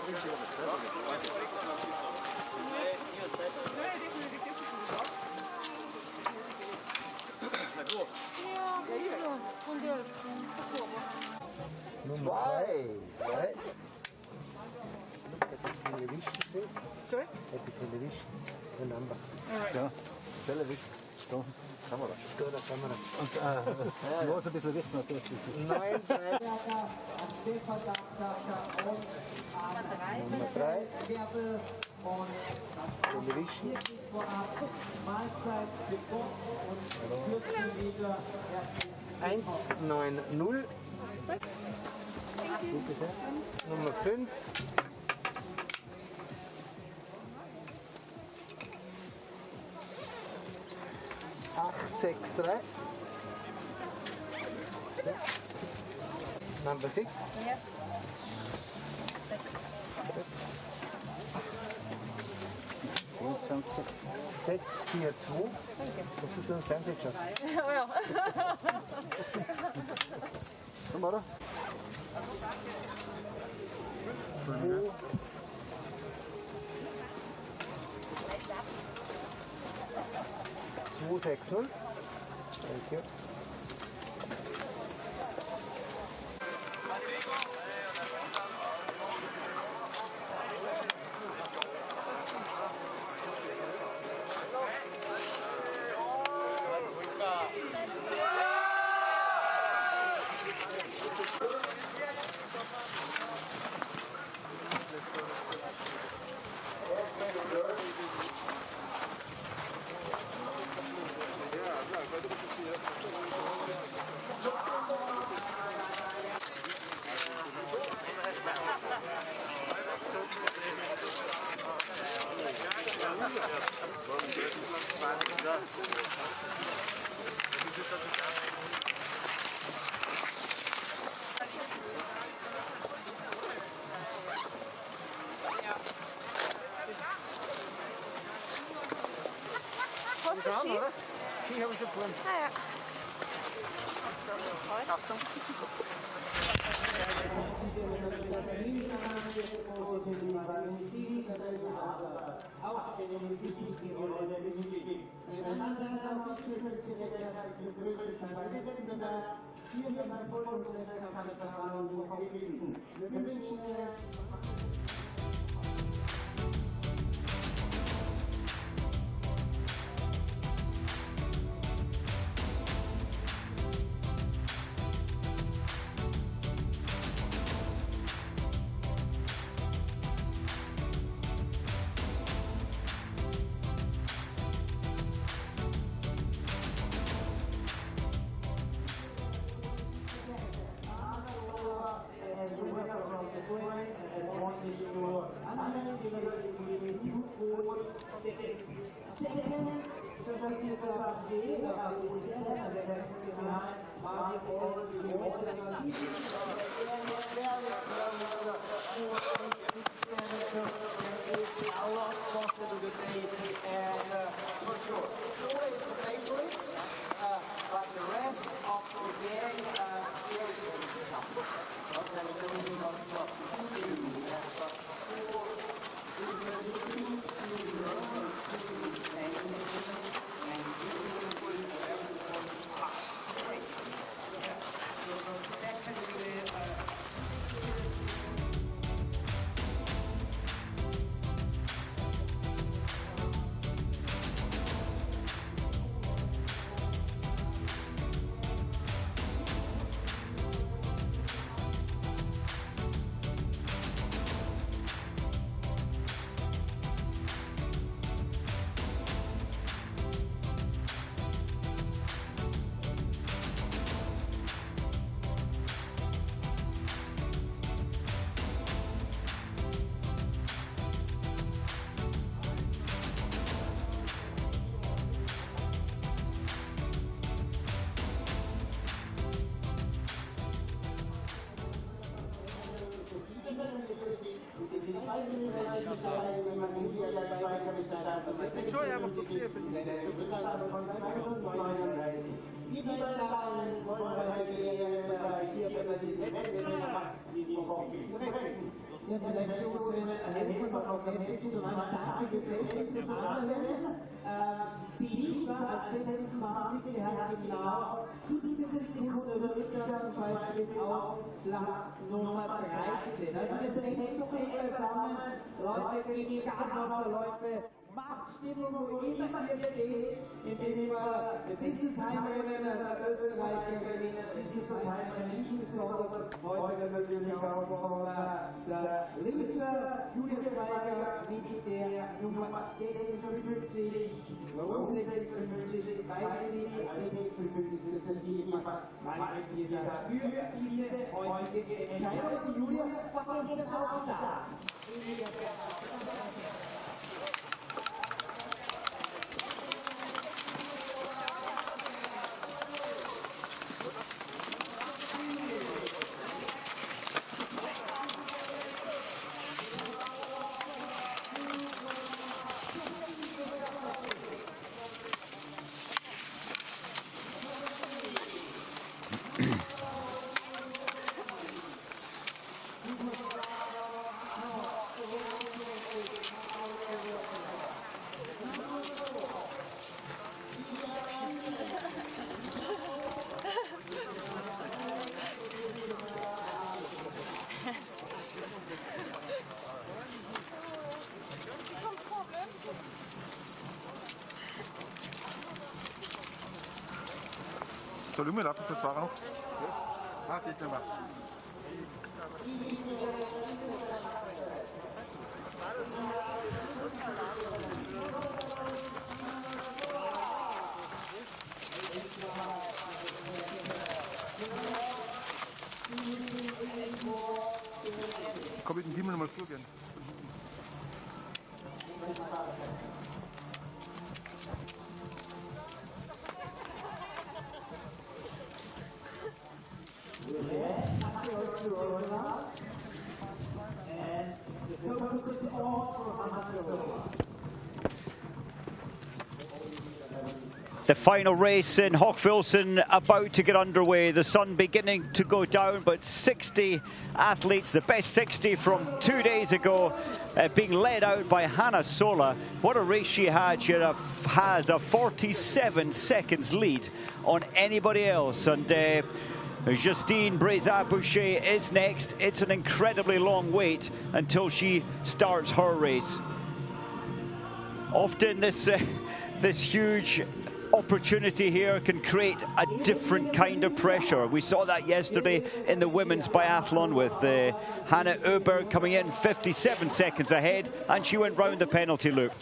Nummer 2. Television, please. Sorry? At the television, the number. Ja, Television. Da, Kamera. Da, der Kamera. Und muss ein bisschen richten. 9, 3. Nummer 3. Television. 190. Bitte sehr. Nummer 5. 863. Number 6. Yes. 642. Hast du schon im Fernsehen geschaut? Ja, ja. Komm, oder? 260. Thank you. Ski? Oder? Ski habe ich schon vorhin. Ah ja. Achtung. Schon einfach zu viel für die. Die Lektion Message zu meinem Danke gefällt. Zum anderen, Biathlon als 26, der hat genau 17 Sekunden Rückstand, zum Beispiel auf Platz Nummer 13. Also das hängt so eng zusammen. Leute gegen Gasläufe. Machtstimmung, wo immer hier steht, indem wir, es ist das Heimrennen der Österreicher gewinnen, es ist das Heimrennen nicht besonders, heute natürlich auch von der Linzer Julia Schweiger mit der Nummer 56. Warum 56? Weil sie 56 das sie immer qualifiziert hat für diese heutige Entscheidung. Die Julia war gestern auch stark. Soll du mir laufen zu fahren noch? Ja, ich nicht mehr. Komm mit dem Himmel mal zugehen. The final race in Hochfilzen about to get underway. The sun beginning to go down, but 60 athletes, the best 60 from 2 days ago, being led out by Hannah Sola. What a race she had. She has a 47 seconds lead on anybody else. And Justine Breza-Boucher is next. It's an incredibly long wait until she starts her race. Often this huge opportunity here can create a different kind of pressure. We saw that yesterday in the women's biathlon with Hannah Öberg coming in 57 seconds ahead, and she went round the penalty loop.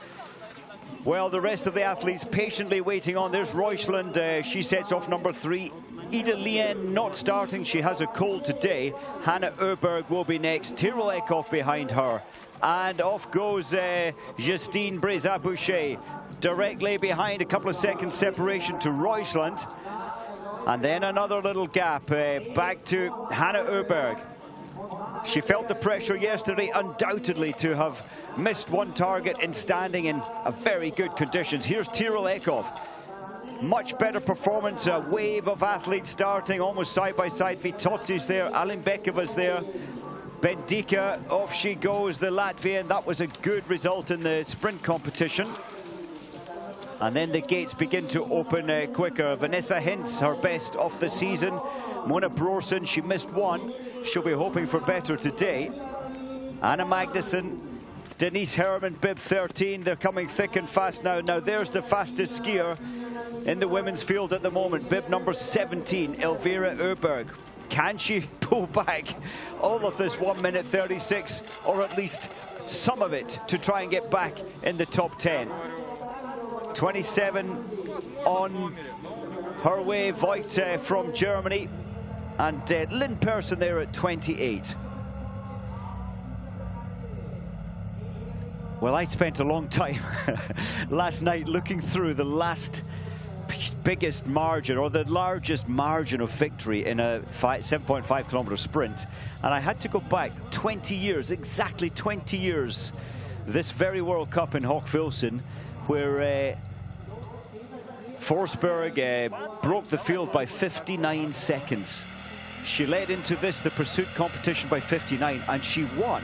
Well, the rest of the athletes patiently waiting on. There's Royschland, she sets off number 3. Ida Lien not starting, she has a cold today. Hannah Öberg will be next, Tyrrell Eckhoff behind her. And off goes Justine Breza-Boucher, directly behind, a couple of seconds separation to Royschland. And then another little gap, back to Hannah Öberg. She felt the pressure yesterday, undoubtedly, to have missed one target in standing in a very good conditions. Here's Tyrrell Eckhoff. Much better performance, a wave of athletes starting almost side by side. Vitozzi's there, Alimbekova there. Bendika, off she goes, the Latvian. That was a good result in the sprint competition. And then the gates begin to open quicker. Vanessa Hintz, her best of the season. Mona Brorsen, she missed one. She'll be hoping for better today. Anna Magnusson, Denise Herrmann, bib 13. They're coming thick and fast now. Now there's the fastest skier in the women's field at the moment, bib number 17, Elvira Öberg. Can she pull back all of this 1 minute 36, or at least some of it, to try and get back in the top 10? 27 on her way, Voigt from Germany, and Lynn Persson there at 28. Well, I spent a long time last night looking through the last biggest margin, or the largest margin of victory in a 7.5 kilometer sprint, and I had to go back 20 years, exactly 20 years, this very World Cup in Hochfilzen, where Forsberg broke the field by 59 seconds. She led into this, the pursuit competition, by 59, and she won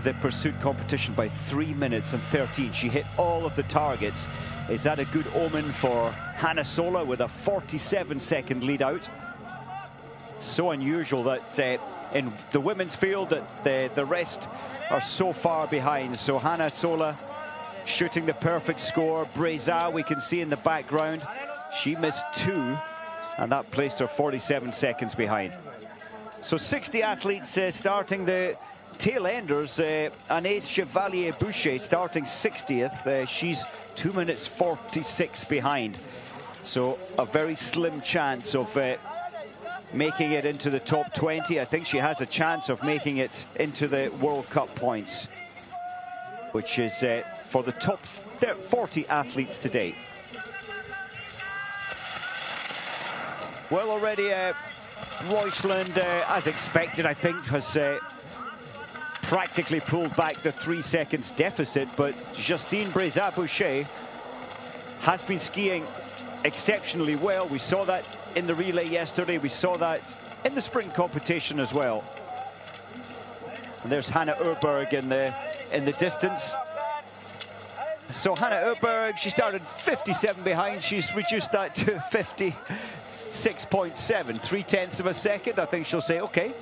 the pursuit competition by 3 minutes and 13. She hit all of the targets. Is that a good omen for Hanna Sola with a 47-second lead out? So unusual that in the women's field that the rest are so far behind. So Hanna Sola shooting the perfect score. Breza, we can see in the background, she missed 2, and that placed her 47 seconds behind. So 60 athletes starting the tail enders. Anaïs Chevalier-Boucher starting 60th. She's 2 minutes 46 behind. So a very slim chance of making it into the top 20. I think she has a chance of making it into the World Cup points, which is for the top 40 athletes today. Well, already Roysland, as expected, I think, has practically pulled back the 3 seconds deficit, but Justine Breza-Boucher has been skiing exceptionally well. We saw that in the relay yesterday. We saw that in the sprint competition as well. And there's Hanna Öberg in the distance. So Hanna Öberg, she started 57 behind. She's reduced that to 56.7, 3/10 of a second. I think she'll say, okay,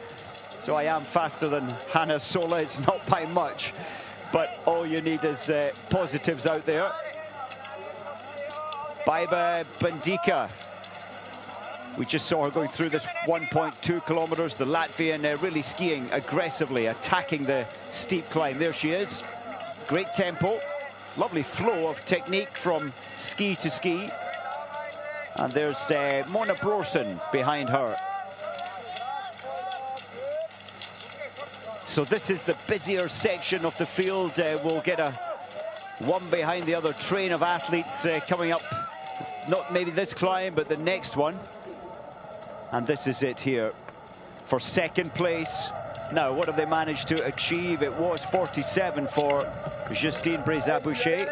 so I am faster than Hanna Sola. It's not by much, but all you need is positives out there. Baiba Bandika, we just saw her going through this 1.2 kilometers. The Latvian really skiing aggressively, attacking the steep climb. There she is. Great tempo, lovely flow of technique from ski to ski. And there's Mona Brorsson behind her. So this is the busier section of the field. We'll get a one behind the other train of athletes coming up. Not maybe this climb, but the next one. And this is it here for second place. Now, what have they managed to achieve? It was 47 for Justine Breza-Boucher.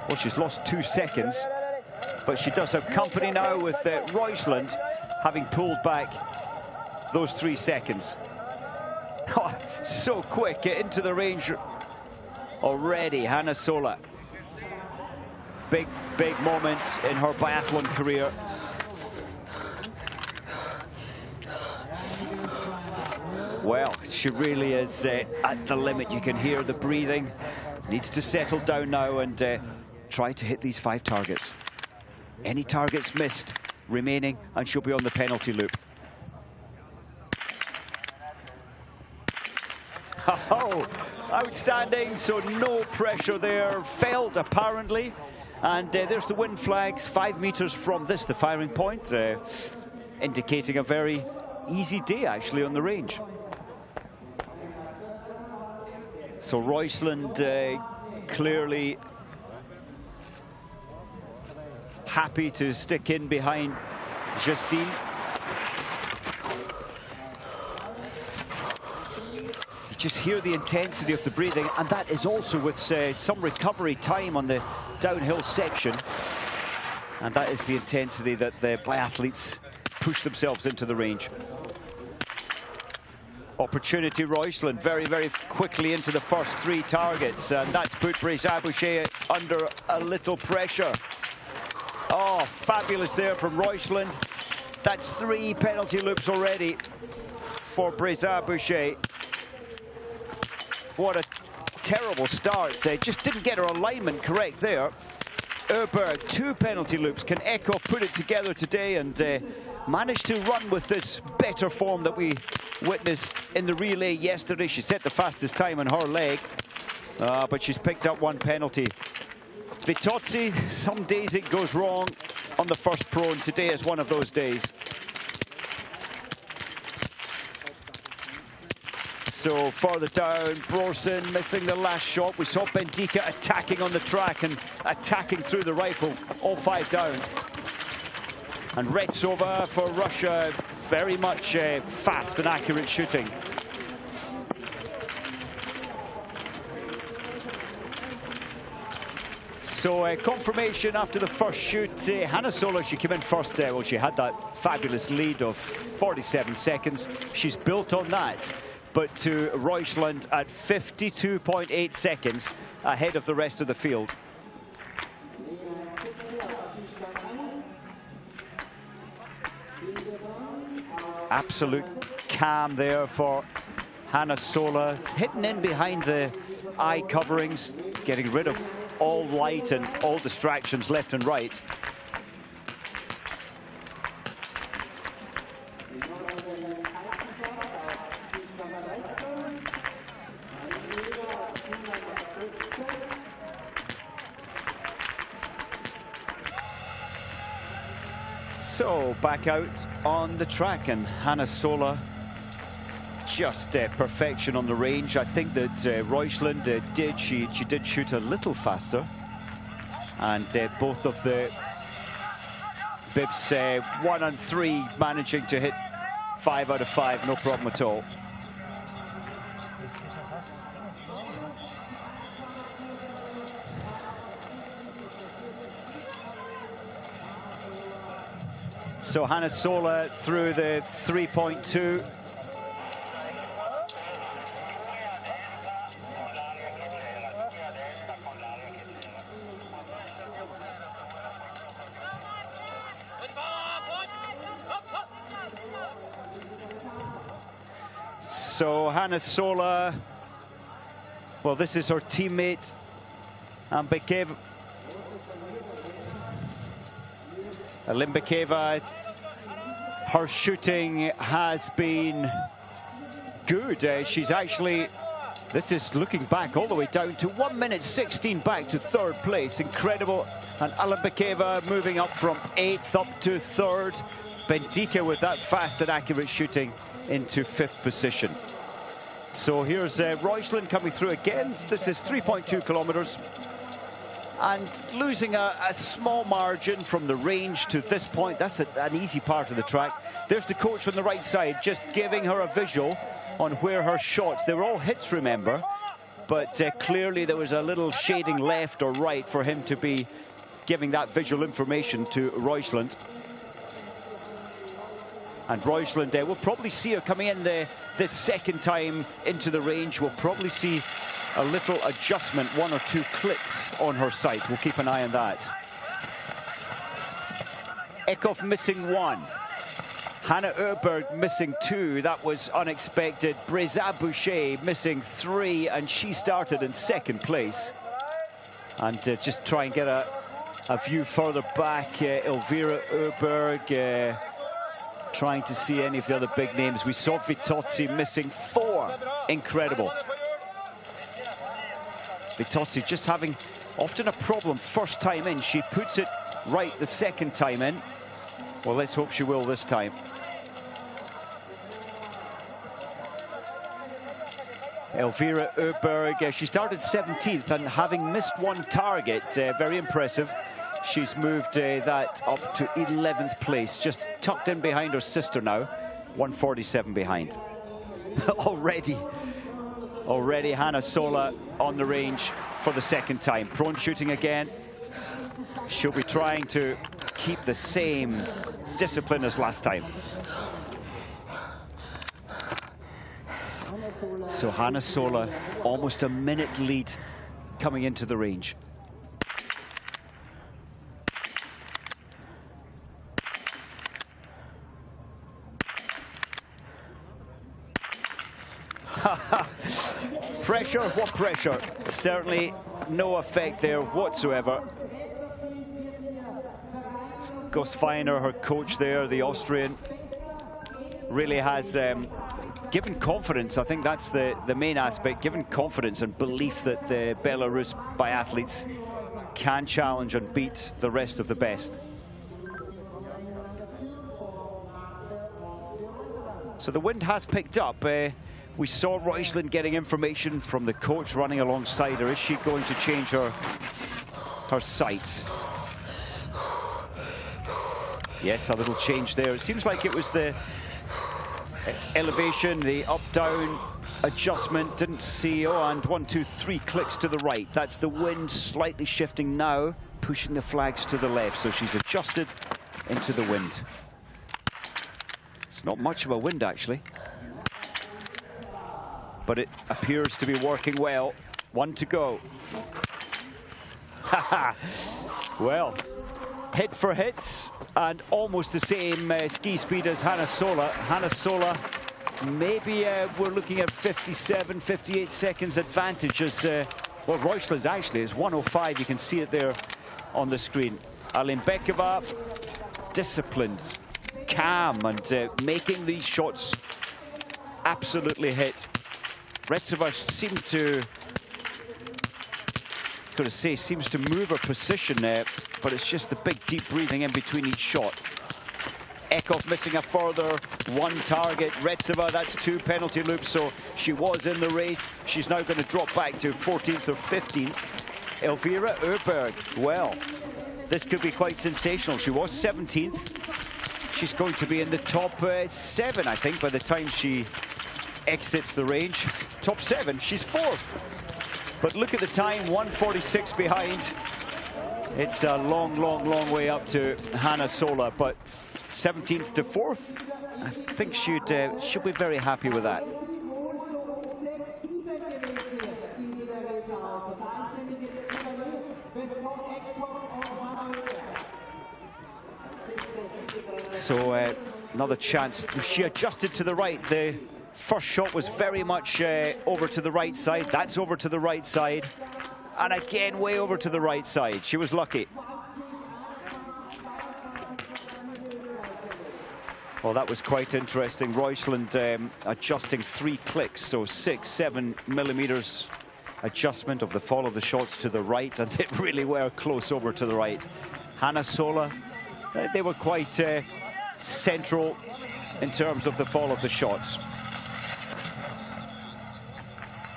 Well, she's lost 2 seconds, but she does have company now with Roysland having pulled back those 3 seconds. Oh, so quick, into the range already, Hanna Sola. Big moment in her biathlon career. Well, she really is at the limit. You can hear the breathing. Needs to settle down now and try to hit these 5 targets. Any targets missed remaining, and she'll be on the penalty loop. Oh, outstanding. So no pressure there felt, apparently. And there's the wind flags 5 meters from this, the firing point, indicating a very easy day, actually, on the range. So Roysland clearly happy to stick in behind Justine. You just hear the intensity of the breathing, and that is also with some recovery time on the downhill section. And that is the intensity that the biathletes push themselves into the range. Opportunity Roysland very, very quickly into the first 3 targets, and that's put Breza-Boucher under a little pressure. Oh, fabulous there from Roysland. That's 3 penalty loops already for Breza-Boucher. What a terrible start. Just didn't get her alignment correct there. Öberg, 2 penalty loops. Can Echo put it together today and manage to run with this better form that we witnessed in the relay yesterday? She set the fastest time on her leg, but she's picked up 1 penalty. Vitozzi, some days it goes wrong on the first pro, and today is one of those days. So further down, Brorsson missing the last shot. We saw Bendika attacking on the track and attacking through the rifle, all 5 down. And Retsova for Russia, very much fast and accurate shooting. So confirmation after the first shoot. Hanna Sola, she came in first. Well, she had that fabulous lead of 47 seconds. She's built on that. but to Reuschland at 52.8 seconds ahead of the rest of the field. Absolute calm there for Hanna Sola, hidden in behind the eye coverings, getting rid of all light and all distractions left and right. So back out on the track, and Hanna Sola just perfection on the range. I think that Reuschland did shoot a little faster, and both of the bibs 1 and 3 managing to hit 5 out of 5, no problem at all. So Hanna Sola through the 3.2. So Hanna Sola, well, this is her teammate, Limbakeva. Her shooting has been good. She's actually, this is looking back all the way down to 1 minute 16 back to 3rd place. Incredible. And Limbakeva moving up from 8th up to 3rd. Bendika with that fast and accurate shooting into 5th position. So here's Reuschland coming through again. This is 3.2 kilometers. And losing a small margin from the range to this point. That's an easy part of the track. There's the coach on the right side, just giving her a visual on where her shots, they were all hits, remember, but clearly there was a little shading left or right for him to be giving that visual information to Reuschland. And Reuschland, we'll probably see her coming in this second time into the range. We'll probably see a little adjustment, 1 or 2 clicks on her sight. We'll keep an eye on that. Eckhoff missing 1. Hanna Öberg missing 2. That was unexpected. Breza Boucher missing 3, and she started in 2nd place. And just try and get a view further back. Elvira Öberg trying to see any of the other big names. We saw Vitozzi missing 4. Incredible. Vitozzi just having often a problem first time in. She puts it right the second time in. Well, let's hope she will this time. Elvira Öberg, she started 17th and having missed 1 target, very impressive. She's moved that up to 11th place, just tucked in behind her sister now, 147 behind. Already Hanna Sola on the range for the 2nd time. Prone shooting again. She'll be trying to keep the same discipline as last time. So Hanna Sola, almost a minute lead coming into the range. Pressure, what pressure? Certainly no effect there whatsoever. Gust Feiner, her coach there, the Austrian, really has given confidence. I think that's the main aspect, given confidence and belief that the Belarus biathletes can challenge and beat the rest of the best. So the wind has picked up. We saw Reuschland getting information from the coach running alongside her. Is she going to change her sights? Yes, a little change there. It seems like it was the elevation, the up-down adjustment. Didn't see, and 1, 2, 3 clicks to the right. That's the wind slightly shifting now, pushing the flags to the left. So she's adjusted into the wind. It's not much of a wind, actually. but it appears to be working well. 1 to go. Well, hit for hits and almost the same ski speed as Hanna Sola. Hanna Sola, maybe we're looking at 57, 58 seconds advantage as, well, Reuschland's actually is 105. You can see it there on the screen. Alimbekova, disciplined, calm, and making these shots absolutely hit. Retseva seemed to, seems to move her position there, but it's just the big deep breathing in between each shot. Ekhoff missing a further 1 target. Retseva, that's 2 penalty loops, so she was in the race. She's now going to drop back to 14th or 15th. Elvira Öberg, well, this could be quite sensational. She was 17th. She's going to be in the top 7, I think, by the time she exits the range. Top 7, she's 4th. But look at the time, 1:46 behind. It's a long, long, long way up to Hanna Sola, but 17th to 4th, I think she'll be very happy with that. So another chance. She adjusted to the right. The first shot was very much over to the right side. That's over to the right side. And again, way over to the right side. She was lucky. Well, that was quite interesting. Reuschland adjusting 3 clicks, so 6, 7 millimeters adjustment of the fall of the shots to the right, and they really were close over to the right. Hanna Sola, they were quite central in terms of the fall of the shots.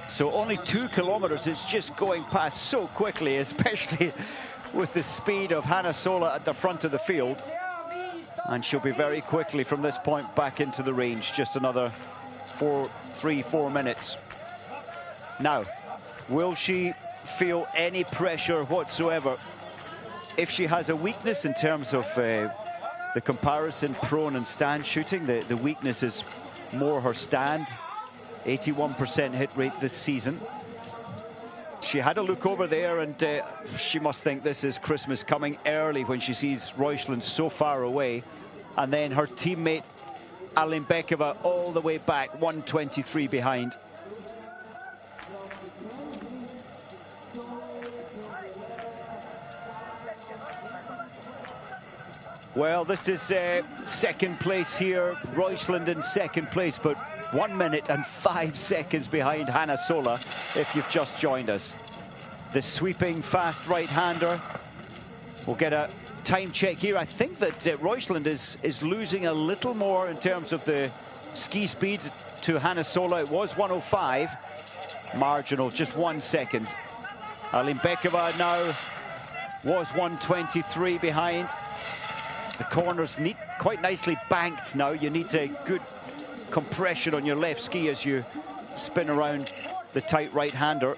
So only 2 kilometers, it's just going past so quickly, especially with the speed of Hanna Sola at the front of the field. And she'll be very quickly from this point back into the range. Just another 4 minutes. Now, will she feel any pressure whatsoever? If she has a weakness in terms of the comparison prone and stand shooting, the weakness is more her stand. 81% hit rate this season. She had a look over there, and she must think this is Christmas coming early when she sees Reuschland so far away. And then her teammate Alimbekova all the way back, 123 behind. Well, this is second place here. Reuschland in second place, but 1 minute and 5 seconds behind Hanna Sola, if you've just joined us. The sweeping fast right-hander. We'll get a time check here. I think that Reuschland is losing a little more in terms of the ski speed to Hanna Sola. It was 105. Marginal, just 1 second. Alimbekova now was 123 behind. The corners quite nicely banked now. You need a good compression on your left ski as you spin around the tight right-hander.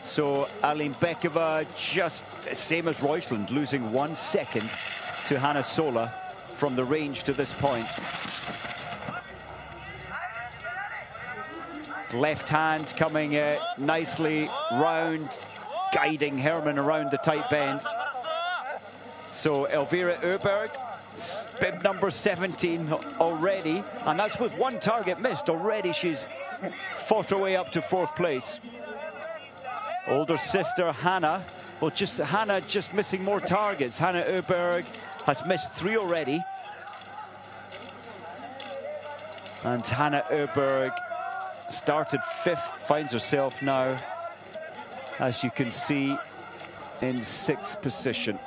So Alimbekova just same as Reuschland, losing 1 second to Hanna Sola from the range to this point. Left hand coming nicely round, guiding Hermann around the tight bend. So Elvira Öberg, bib number 17 already, and that's with 1 target missed. Already she's fought her way up to 4th place. Older sister Hanna, well, Hanna just missing more targets. Hanna Öberg has missed 3 already. And Hanna Öberg started 5th, finds herself now, as you can see, in 6th position.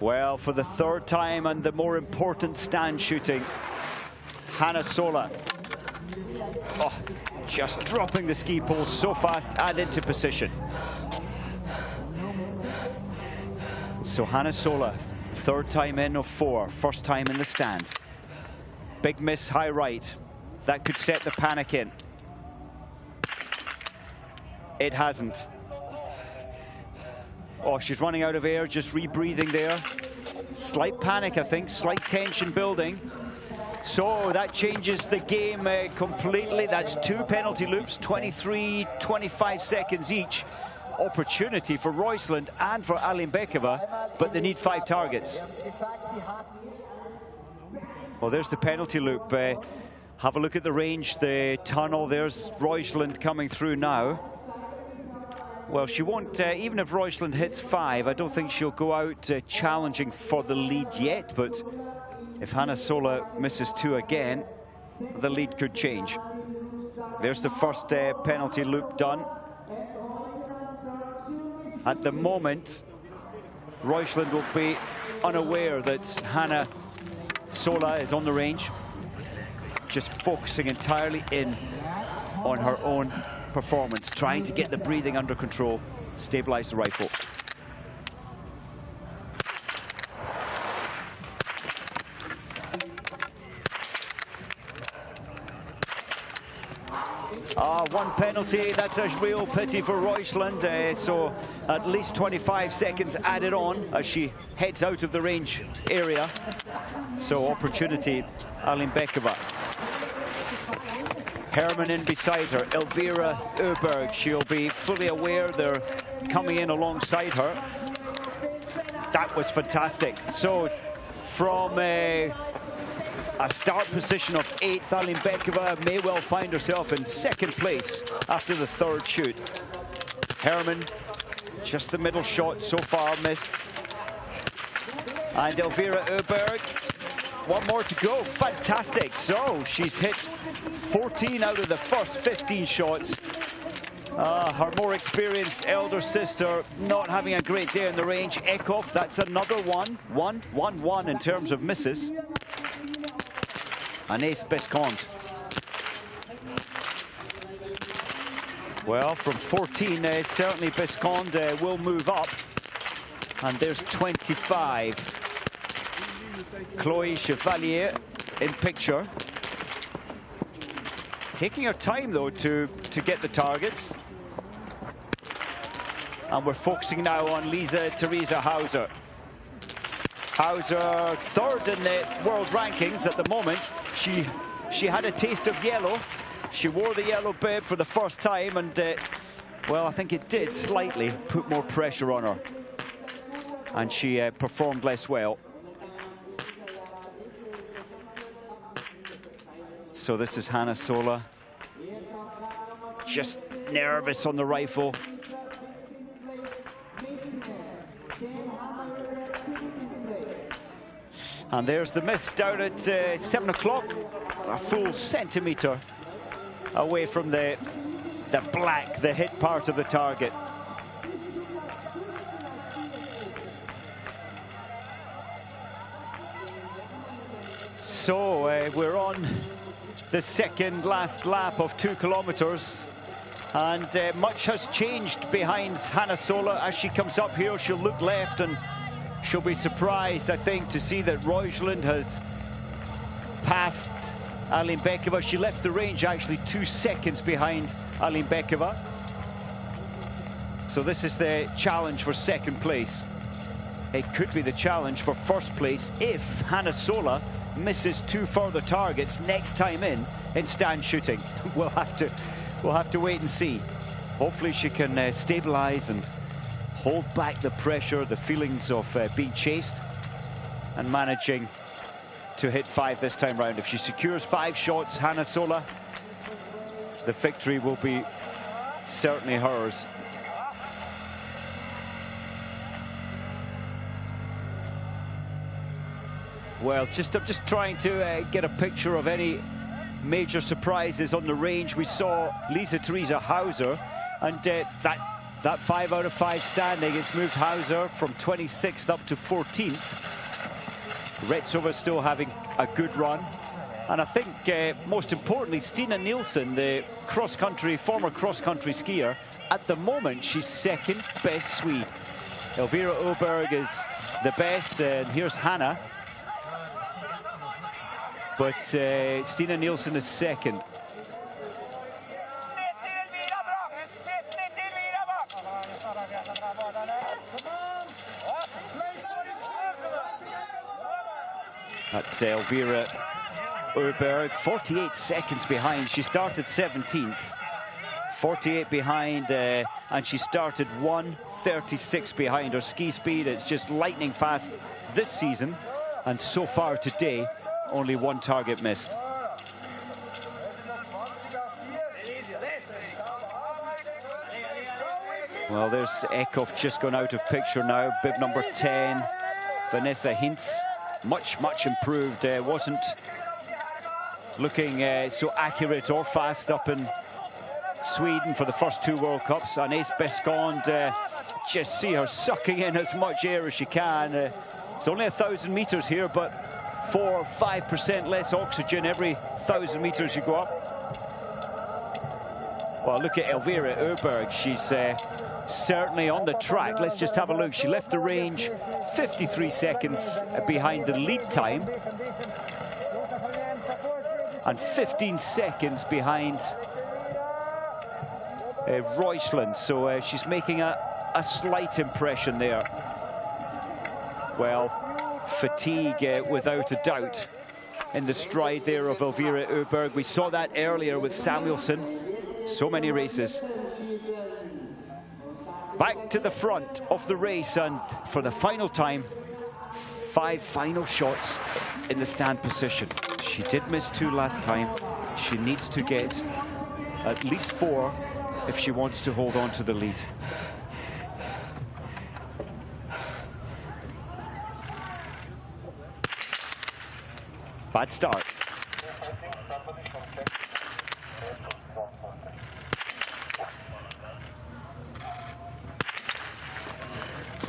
Well, for the 3rd time and the more important stand shooting, Hanna Sola. Oh, just dropping the ski pole so fast and into position. So Hanna Sola, 3rd time in of 4, 1st time in the stand. Big miss high right. That could set the panic in. It hasn't. Oh, she's running out of air, just rebreathing there. Slight panic, I think, slight tension building. So that changes the game completely. That's 2 penalty loops, 23, 25 seconds each. Opportunity for Roisland and for Alimbekova, but they need 5 targets. Well, there's the penalty loop. Have a look at the range, the tunnel. There's Roisland coming through now. Well, she won't, even if Roisland hits 5, I don't think she'll go out challenging for the lead yet, but if Hanna Sola misses 2 again, the lead could change. There's the first penalty loop done. At the moment, Roisland will be unaware that Hanna Sola is on the range, just focusing entirely in on her own performance, trying to get the breathing under control, stabilize the rifle. One penalty, that's a real pity for Roisland, so at least 25 seconds added on as she heads out of the range area. So opportunity, Alimbekova. Herman in beside her, Elvira Öberg, she'll be fully aware they're coming in alongside her. That was fantastic. So from a start position of 8th, Alimbekova may well find herself in 2nd place after the 3rd shoot. Herman, just the middle shot so far missed. And Elvira Öberg, 1 more to go. Fantastic. So she's hit 14 out of the first 15 shots. Her more experienced elder sister not having a great day in the range. Ekhoff, that's another 1 in terms of misses. And Ace Bescond. Well, from 14, certainly Bescond will move up. And there's 25. Chloe Chevalier in picture. Taking her time, though, to get the targets. And we're focusing now on Lisa Theresa Hauser. Hauser 3rd in the world rankings at the moment. She had a taste of yellow. She wore the yellow bib for the first time, and well, I think it did slightly put more pressure on her, and she performed less well. So this is Hanna Sola, just nervous on the rifle. And there's the miss down at 7 o'clock, a full centimetre away from the black, the hit part of the target. So we're on the 2nd last lap of 2 kilometres, and much has changed behind Hanna Sola. As she comes up here, she'll look left and she'll be surprised, I think, to see that Roisland has passed Alimbekova. She left the range actually 2 seconds behind Alimbekova. So this is the challenge for 2nd place. It could be the challenge for 1st place if Hanna Sola misses 2 further targets next time in stand shooting. We'll have to wait and see. Hopefully she can stabilize and hold back the pressure, the feelings of being chased, and managing to hit 5 this time round. If she secures 5 shots, Hanna Sola, the victory will be certainly hers. Well, I'm just trying to get a picture of any major surprises on the range. We saw Lisa Theresa Hauser, and that 5 out of 5 standing, it's moved Hauser from 26th up to 14th. Retsova still having a good run. And I think, most importantly, Stina Nilsson, the former cross-country skier, at the moment, she's 2nd best Swede. Elvira Öberg is the best, and here's Hanna. But Stina Nilsson is 2nd. That's Elvira Öberg, 48 seconds behind. She started 17th. 48 behind, and she started 1:36 behind. Her ski speed is just lightning fast this season, and so far today, only one target missed. Well, there's Eckhoff just gone out of picture now. Bib number 10, Vanessa Hintz, much improved. Wasn't looking so accurate or fast up in Sweden for the first two World Cups. And Ace Bescond, just see her sucking in as much air as she can. It's only 1,000 meters here, but 4 or 5% less oxygen every 1,000 meters you go up. Well, look at Elvira Öberg. She's certainly on the track. Let's just have a look. She left the range 53 seconds behind the lead time, and 15 seconds behind Reuschland. So she's making a slight impression there. Well, fatigue without a doubt in the stride there of Elvira Öberg. We saw that earlier with Samuelsson. So many races. Back to the front of the race, and for the final time, 5 final shots in the stand position. She did miss 2 last time. She needs to get at least 4 if she wants to hold on to the lead. Bad start.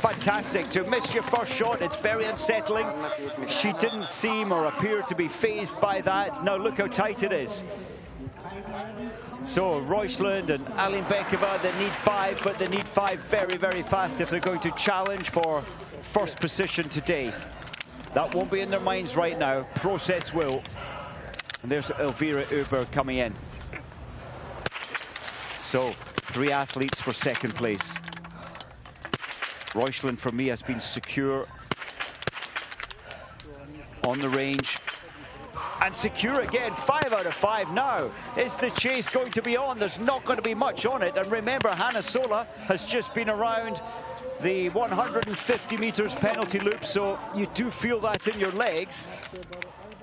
Fantastic to miss your first shot. It's very unsettling. She didn't seem or appear to be fazed by that. Now look how tight it is. So Reuschland and Alinbekova, they need 5, but they need 5 very fast if they're going to challenge for first position today. That won't be in their minds right now. Process will. And there's Elvira Öberg coming in. So 3 athletes for second place. Reuschland, for me, has been secure on the range. And secure again, 5 out of 5 now. Is the chase going to be on? There's not going to be much on it. And remember, Hanna Sola has just been around the 150 meters penalty loop, so you do feel that in your legs.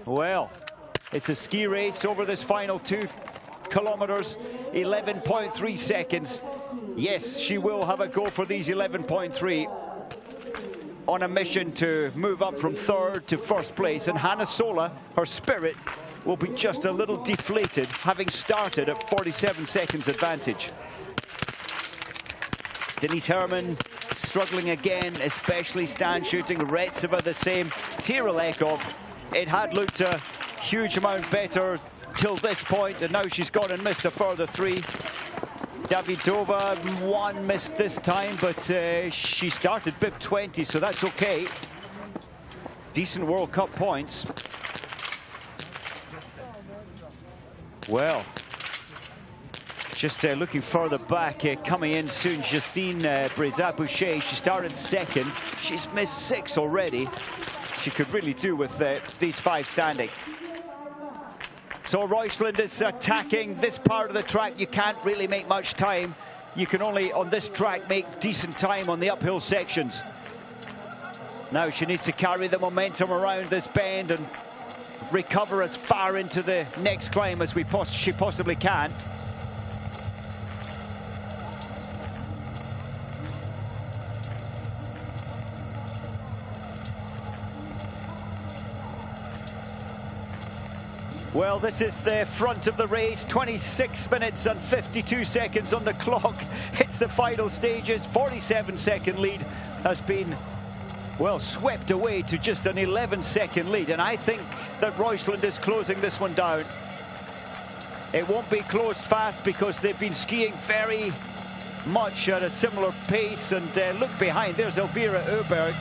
Well, it's a ski race over this final 2 kilometers, 11.3 seconds. Yes, she will have a go for these 11.3 on a mission to move up from 3rd to 1st place. And Hanna Sola, her spirit will be just a little deflated, having started at 47 seconds advantage. Denise Herrmann struggling again, especially stand shooting. Retseva the same. Tiril Eckhoff, it had looked a huge amount better till this point, and now she's gone and missed a further 3. Davidova, 1 missed this time, but she started bib 20, so that's okay. Decent World Cup points. Well, just looking further back, coming in soon, Justine Breza-Boucher. She started 2nd. She's missed 6 already. She could really do with these 5 standing. So Reuschland is attacking this part of the track. You can't really make much time. You can only, on this track, make decent time on the uphill sections. Now she needs to carry the momentum around this bend and recover as far into the next climb as she possibly can. Well, this is the front of the race. 26 minutes and 52 seconds on the clock. It's the final stages. 47-second lead has been, well, swept away to just an 11-second lead. And I think that Reuschland is closing this one down. It won't be closed fast because they've been skiing very much at a similar pace. And look behind, there's Elvira Öberg.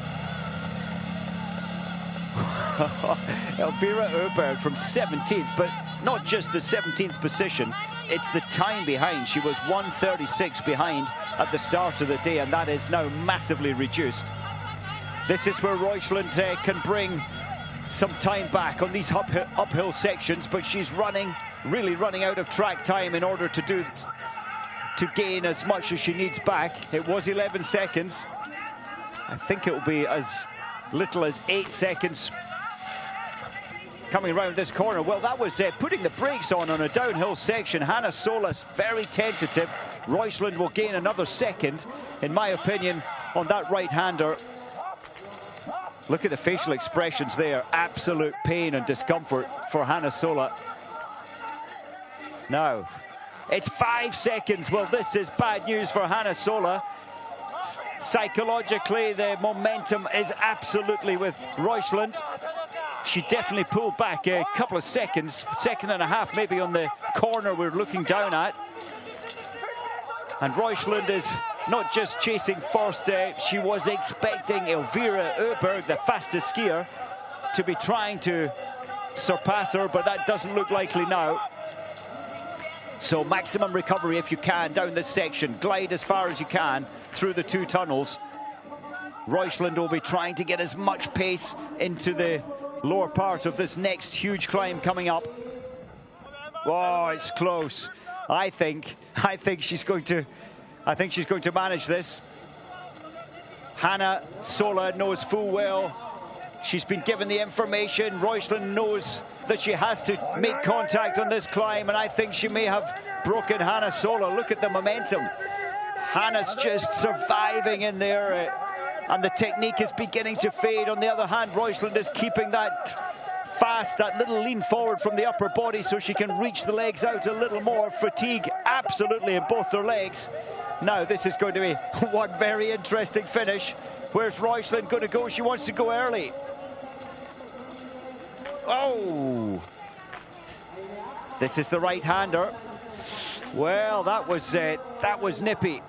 Elvira Öberg from 17th, but not just the 17th position, it's the time behind. She was 1:36 behind at the start of the day, and that is now massively reduced. This is where Reuschland can bring some time back on these uphill sections, but she's really running out of track time in order to gain as much as she needs back. It was 11 seconds. I think it will be as little as 8 seconds coming around this corner. Well, that was putting the brakes on a downhill section. Hannah Solis very tentative. Royceland will gain another second, in my opinion, on that right-hander. Look at the facial expressions there. Absolute pain and discomfort for Hannah Sola. Now, it's 5 seconds. Well, this is bad news for Hannah Sola. Psychologically, the momentum is absolutely with Royceland. She definitely pulled back a couple of seconds, second and a half maybe on the corner we're looking down at. And Royceland is not just chasing first, she was expecting Elvira Öberg, the fastest skier, to be trying to surpass her, but that doesn't look likely now. So maximum recovery if you can down this section. Glide as far as you can through the 2 tunnels. Royceland will be trying to get as much pace into the lower part of this next huge climb coming up. Oh, it's close. I think she's going to manage this. Hannah Sola knows full well. She's been given the information. Royceland knows that she has to make contact on this climb, and I think she may have broken Hannah Sola. Look at the momentum. Hannah's just surviving in there, and the technique is beginning to fade. On the other hand, Royceland is keeping that fast, that little lean forward from the upper body so she can reach the legs out a little more. Fatigue absolutely in both their legs. Now this is going to be one very interesting finish. Where's Royceland going to go? She wants to go early. Oh! This is the right-hander. Well, that was nippy.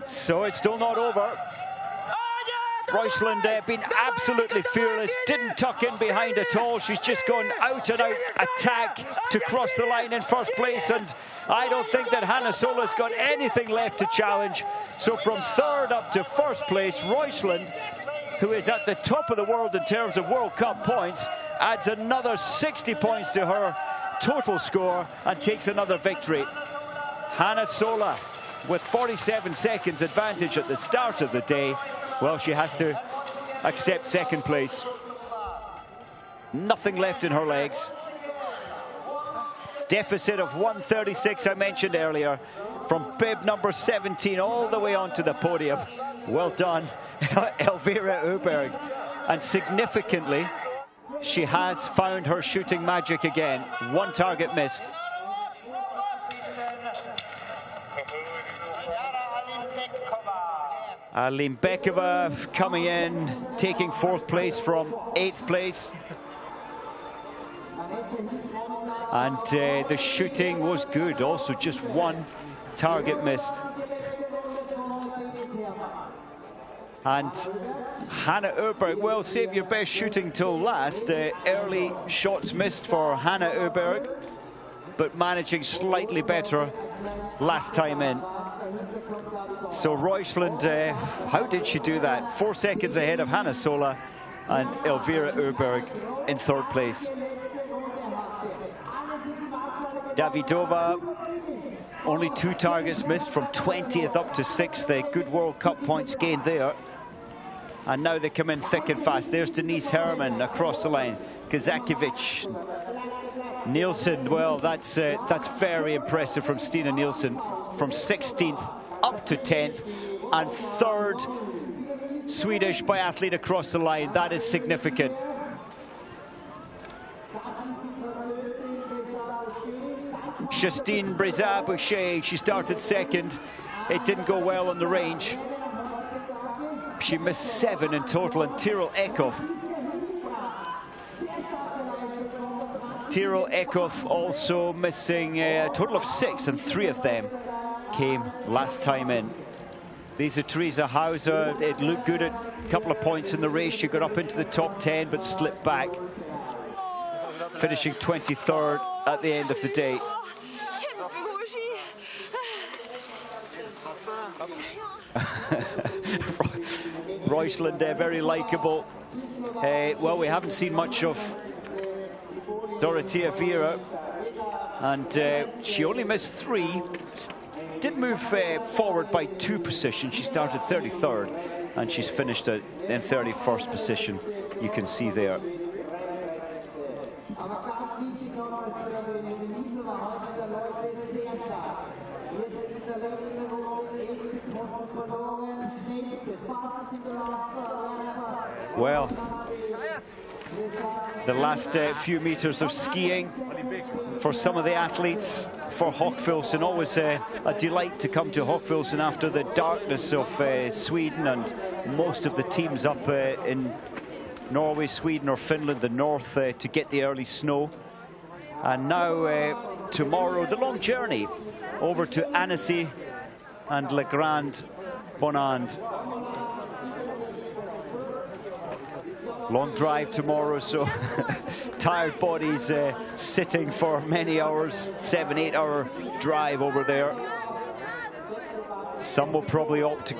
So it's still not over. Royceland been absolutely fearless, didn't tuck in behind at all. She's just gone out and out attack to cross the line in first place, and I don't think that Hannah Sola's got anything left to challenge. So from third up to first place, Royceland, who is at the top of the world in terms of World Cup points, adds another 60 points to her total score and takes another victory. Hannah Sola with 47 seconds advantage at the start of the day. Well, she has to accept second place. Nothing left in her legs. Deficit of 136 I mentioned earlier, from bib number 17 all the way onto the podium. Well done, Elvira Öberg. And significantly, she has found her shooting magic again. 1 target missed. Limbekova coming in, taking 4th place from 8th place. And the shooting was good, also just 1 target missed. And Hannah Öberg, well, save your best shooting till last. Early shots missed for Hannah Öberg, but managing slightly better last time in. So Royceland, how did she do that? 4 seconds ahead of Hannah Sola and Elvira Öberg in 3rd place. Davidova, only 2 targets missed from 20th up to 6th. Good World Cup points gained there. And now they come in thick and fast. There's Denise Herrmann across the line. Kazakiewicz. Nielsen, well, that's very impressive from Stina Nielsen. From 16th up to 10th. And 3rd Swedish biathlete across the line. That is significant. Justine Brézat-Boucher, she started 2nd. It didn't go well on the range. She missed 7 in total. And Tyrell Eckhoff also missing a total of 6, and 3 of them came last time in. Lisa Theresa Hauser, it looked good at a couple of points in the race. She got up into the top 10 but slipped back, finishing 23rd at the end of the day. Roysland, very likeable. Well, we haven't seen much of Dorothea Viera, and she only missed 3. Did move forward by 2 positions. She started 33rd, and she's finished in 31st position. You can see there. Well, the last few meters of skiing for some of the athletes for Hochfilzen. Always a delight to come to Hochfilzen after the darkness of Sweden and most of the teams up in Norway, Sweden or Finland, the north, to get the early snow. And now tomorrow, the long journey over to Annecy and Le Grand Bonand. Long drive tomorrow, so tired bodies sitting for many hours, 7-8 hour drive over there. Some will probably opt to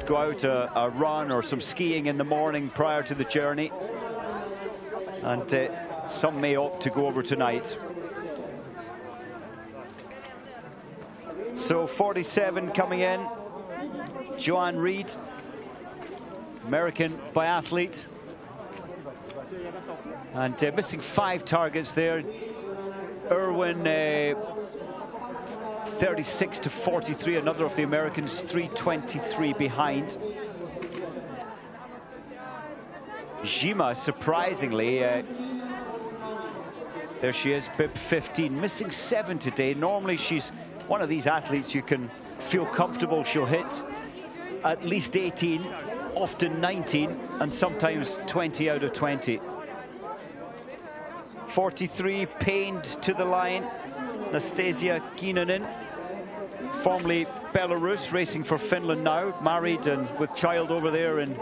go out a run or some skiing in the morning prior to the journey, and some may opt to go over tonight. So 47 coming in, Joanne Reed, American biathlete, and missing 5 targets there. Irwin 36 to 43, another of the Americans, 3:23 behind. Jima, surprisingly, there she is, bib 15, missing 7 today. Normally she's one of these athletes you can feel comfortable she'll hit at least 18, often 19, and sometimes 20 out of 20. 43 pained to the line, Nastasia Kinnunen, formerly Belarus, racing for Finland now, married and with child over there in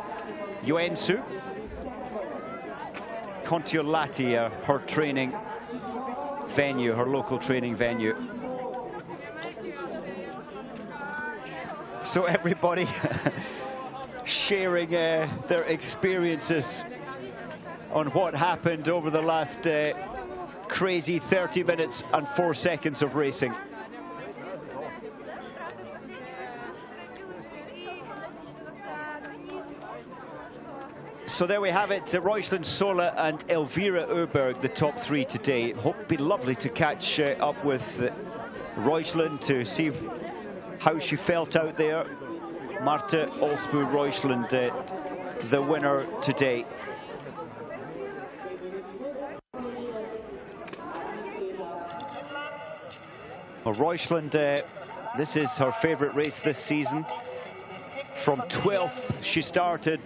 Joensuu. Kontiolahti, her training venue, her local training venue. So everybody sharing their experiences on what happened over the last crazy 30 minutes and 4 seconds of racing. So there we have it, Roysland Sola and Elvira Öberg, the top 3 today. Hope it'd be lovely to catch up with Roysland to see how she felt out there. Marta Olsbu Roysland, the winner today. Well, Roysland, this is her favourite race this season. From 12th, she started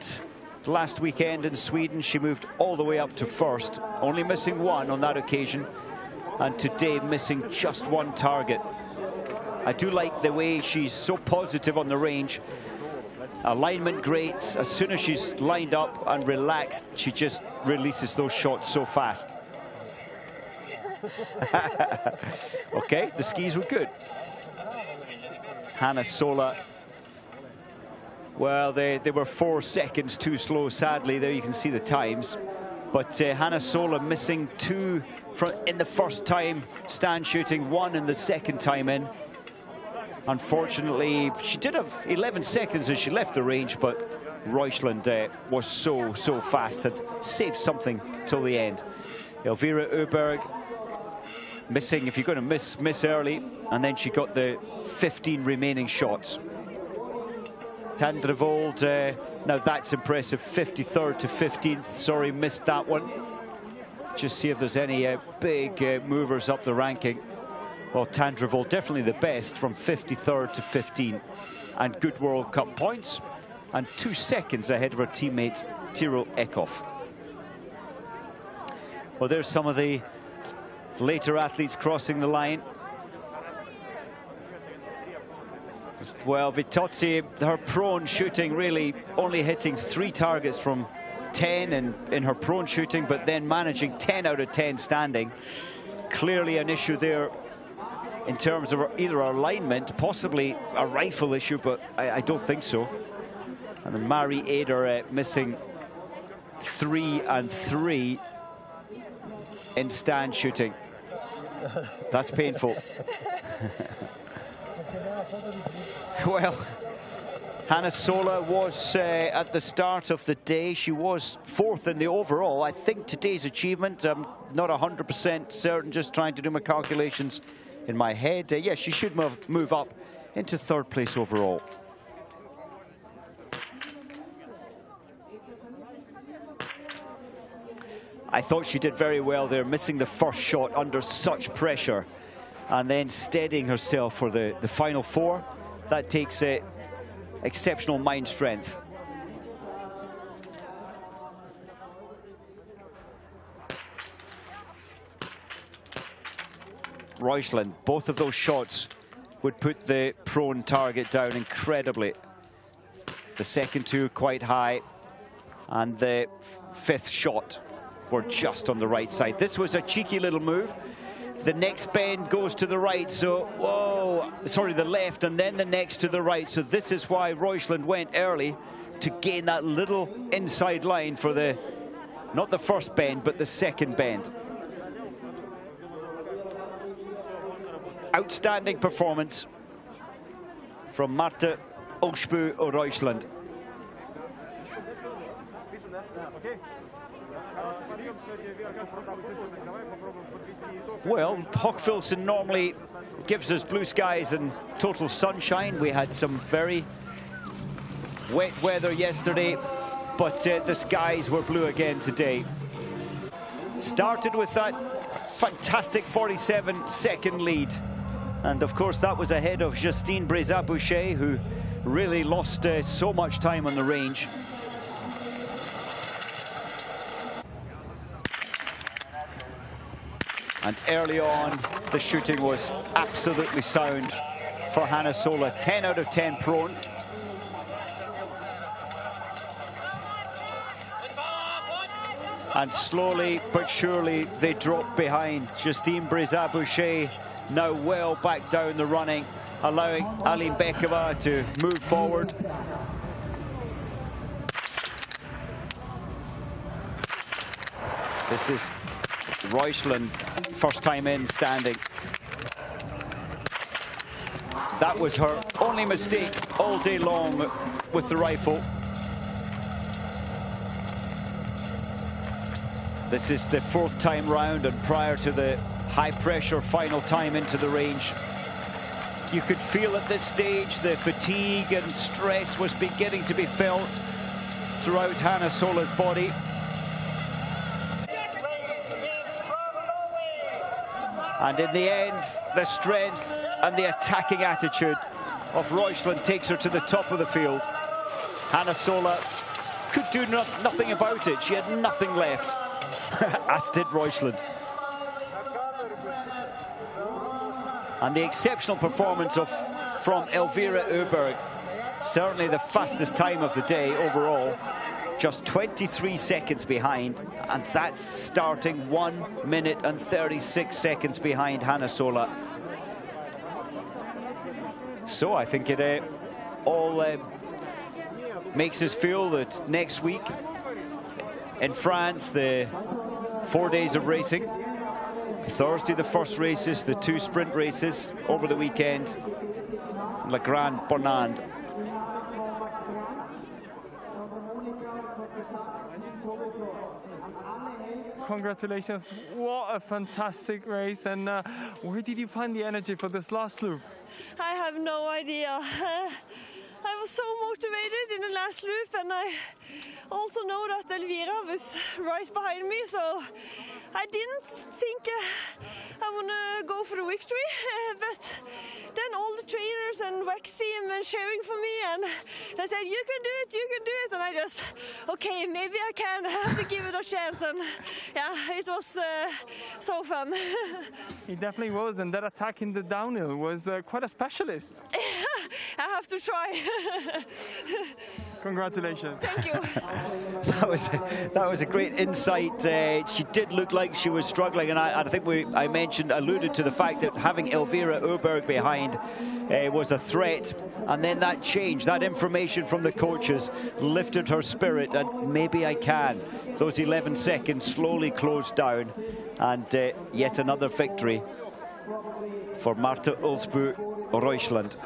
last weekend in Sweden. She moved all the way up to 1st, only missing 1 on that occasion, and today missing just 1 target. I do like the way she's so positive on the range. Alignment great. As soon as she's lined up and relaxed, she just releases those shots so fast. Okay, the skis were good. Hannah Sola. Well, they were 4 seconds too slow, sadly. There you can see the times. But Hannah Sola missing 2 in the first time stand shooting, 1 in the second time in. Unfortunately, she did have 11 seconds as she left the range, but Roysland was so fast, had saved something till the end. Elvira Öberg missing, if you're going to miss early, and then she got the 15 remaining shots. Tandrevold, now that's impressive, 53rd to 15th. Sorry, missed that one. Just see if there's any big movers up the ranking. Well, Tandrevold definitely the best from 53rd to 15th, and good World Cup points, and 2 seconds ahead of her teammate Tyrell Eckhoff. Well, there's some of the later athletes crossing the line. Well, Vitozzi, her prone shooting, really only hitting 3 targets from 10 in her prone shooting, but then managing 10 out of 10 standing. Clearly an issue there in terms of either alignment, possibly a rifle issue, but I don't think so. And then Mari Eder missing 3 and 3 in stand shooting. That's painful. Well, Hanna Sola was at the start of the day, she was 4th in the overall. I think today's achievement, I'm not 100% certain, just trying to do my calculations in my head. Yes, she should move up into 3rd place overall. I thought she did very well there, missing the first shot under such pressure and then steadying herself for the final 4. That takes exceptional mind strength. Reuschland, both of those shots would put the prone target down incredibly. The second 2 quite high, and the 5th shot were just on the right side. This was a cheeky little move. The next bend goes to the right, so, whoa, sorry, the left, and then the next to the right. So this is why Reuschland went early, to gain that little inside line for the, not the first bend, but the second bend. Outstanding performance from Marte Ulsbu Reuschland. Well, Hochfilzen normally gives us blue skies and total sunshine. We had some very wet weather yesterday, but the skies were blue again today. Started with that fantastic 47-second lead. And of course, that was ahead of Justine Breza-Boucher, who really lost so much time on the range. And early on, the shooting was absolutely sound for Hanna Sola. 10 out of 10 prone. And slowly but surely, they dropped behind. Justine Breza-Boucher now well back down the running, allowing Aline Bekova to move forward. This is Reuschland, first time in standing. That was her only mistake all day long with the rifle. This is the 4th time round, and prior to the high-pressure final time into the range, you could feel at this stage the fatigue and stress was beginning to be felt throughout Hanna Sola's body. And in the end, the strength and the attacking attitude of Reuschland takes her to the top of the field. Hanna Sola could do nothing about it. She had nothing left, as did Reuschland. And the exceptional performance from Elvira Öberg, certainly the fastest time of the day overall, just 23 seconds behind, and that's starting 1 minute and 36 seconds behind Hanna Sola. So I think it all makes us feel that next week in France, the 4 days of racing, Thursday the first races, the 2 sprint races over the weekend, La Grande Bonnande. Congratulations, what a fantastic race. And where did you find the energy for this last loop? I have no idea. I was so motivated in the last loop, and I also know that Elvira was right behind me, so I didn't think I want to go for the victory, but then all the trainers and WEX team were cheering for me, and they said, you can do it, you can do it, and I just, okay, maybe I can, I have to give it a chance, and yeah, it was so fun. It definitely was, and that attack in the downhill was quite a specialist. I have to try. Congratulations. Thank you. That was a great insight. She did look like she was struggling, and I think I alluded to the fact that having Elvira Öberg behind was a threat, and then that changed. That information from the coaches lifted her spirit, and maybe I can. Those 11 seconds slowly closed down, and yet another victory for Marta Ulsbu Reuschland.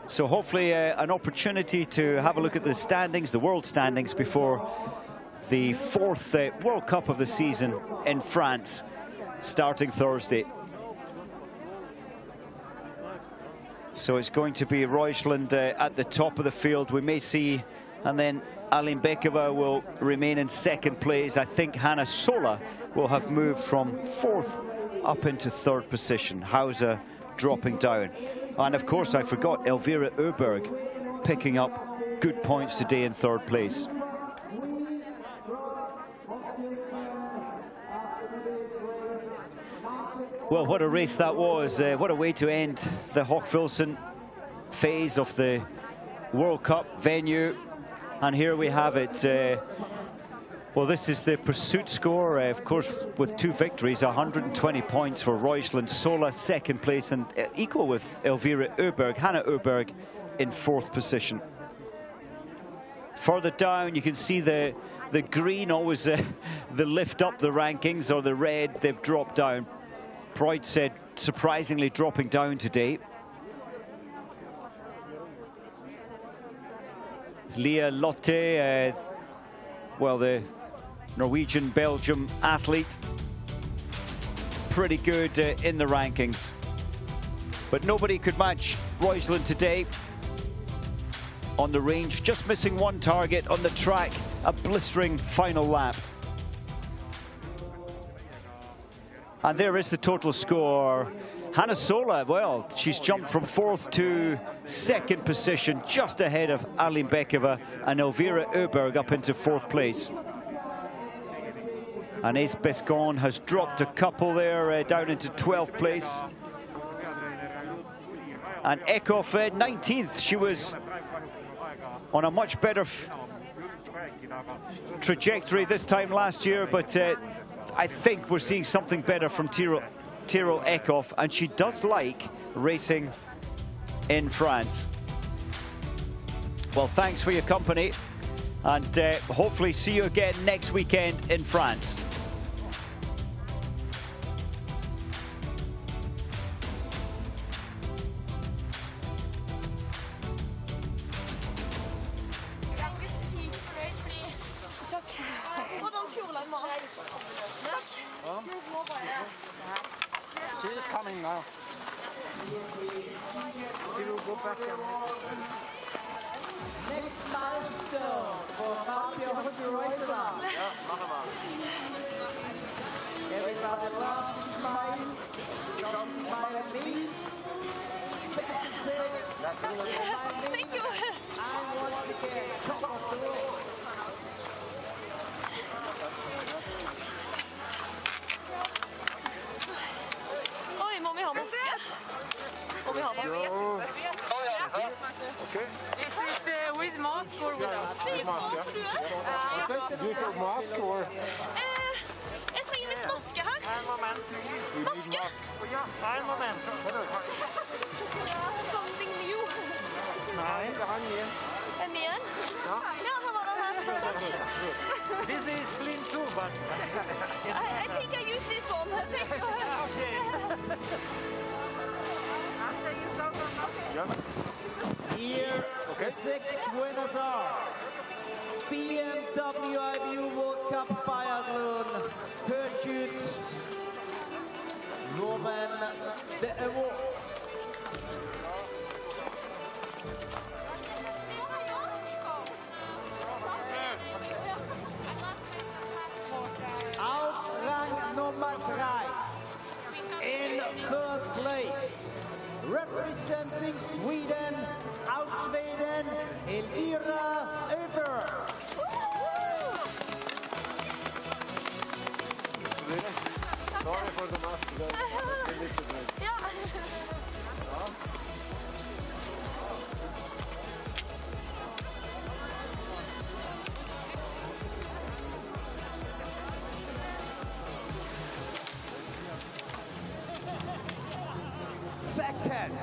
So hopefully an opportunity to have a look at the standings, the world standings, before the 4th World Cup of the season in France, starting Thursday. So it's going to be Reuschland at the top of the field. We may see, and then Alimbekova will remain in 2nd place. I think Hanna Sola will have moved from 4th up into 3rd position. Hauser dropping down. And of course, I forgot Elvira Öberg picking up good points today in 3rd place. Well, what a race that was. What a way to end the Hochfilzen phase of the World Cup venue. And here we have it. Well, this is the pursuit score, of course, with 2 victories, 120 points for Reuschland. Sola 2nd place, and equal with Elvira Öberg. Hanna Öberg in 4th position. Further down, you can see the green, always the lift up the rankings, or the red, they've dropped down. Preudt said surprisingly dropping down today. Lia Lotte, well, the Norwegian-Belgium athlete, pretty good in the rankings. But nobody could match Reuschland today on the range, just missing 1 target on the track, a blistering final lap. And there is the total score. Hanna Sola, well, she's jumped from 4th to 2nd position, just ahead of Alimbekova, and Elvira Öberg up into 4th place. And Ace Bescon has dropped a couple there, down into 12th place. And Eckhoff, 19th. She was on a much better trajectory this time last year, but I think we're seeing something better from Tyrell Eckhoff, and she does like racing in France. Well, thanks for your company, and hopefully see you again next weekend in France. She's coming now. He will go back there. Next milestone for Marta Reuschland. Everybody loves to smile. Don't smile, please. Thank you. And once again, top of the road. Oj, må vi ha maske? Må vi ha maske? Okay. Is it with mask or without? Do you have mask or? Jeg trenger visst maske her. En moment. Maske? Ja, en moment. Something new. Nei. En ny en? Ja, her var den her. This is clean too, but... I think I use this one. Okay. Here, the 6 winners are BMW IBU World Cup Biathlon Pursuit Woman the awards. Auf Rang Nummer 3 in 3rd place, representing Sweden, aus Sweden, Elvira Öberg. Sorry for the mask. Ja. Second,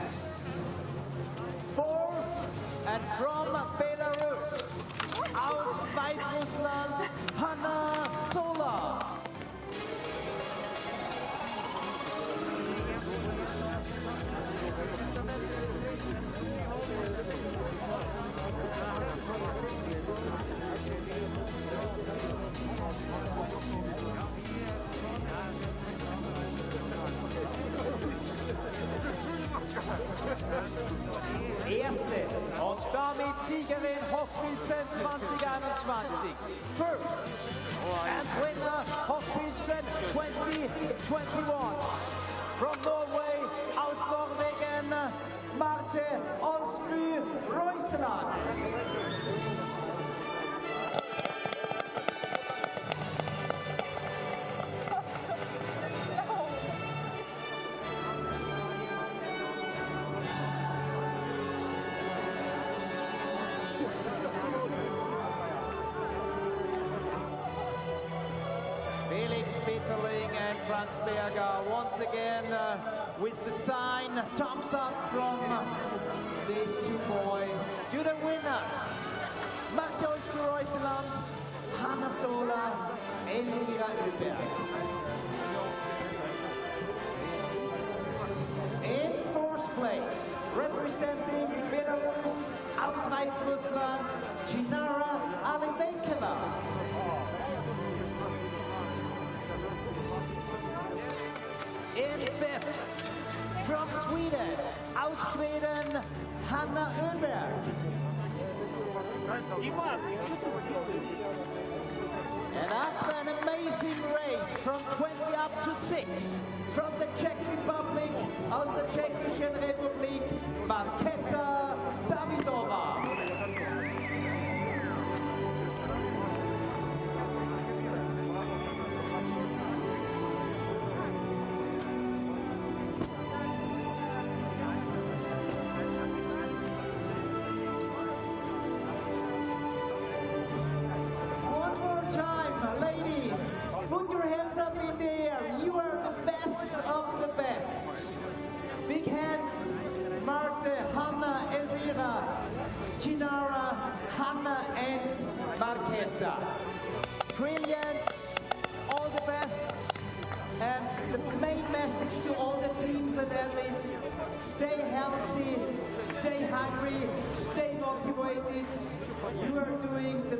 fourth, and from Belarus, aus Weißrussland, Hanna Sola. Erste und damit Siegerin Hochfilzen 2021. First and winner Hochfilzen 2021. From Norway, aus Norwegen, Marte Olsby Reuseland. Felix Bitterling and Franz Berger once again with the sign thumbs up from these two boys to the winners. Marte Olsby Reuseland, Hanna Sola, Elvira Öberg. In fourth place, representing Belarus, aus Weißrussland, Chinara Alibenkova. In fifth, from Sweden, aus Sweden, Hanna Öberg. And after an amazing race from 20 up to 6, from the Czech Republic, aus der Tschechischen Republik, Markéta Davidová. Ladies, put your hands up in the air. You are the best of the best. Big hands, Marte, Hanna, Elvira, Chinara, Hanna, and Markéta. Brilliant, all the best. And the main message to all the teams and athletes, stay healthy, stay hungry, stay motivated. You are doing the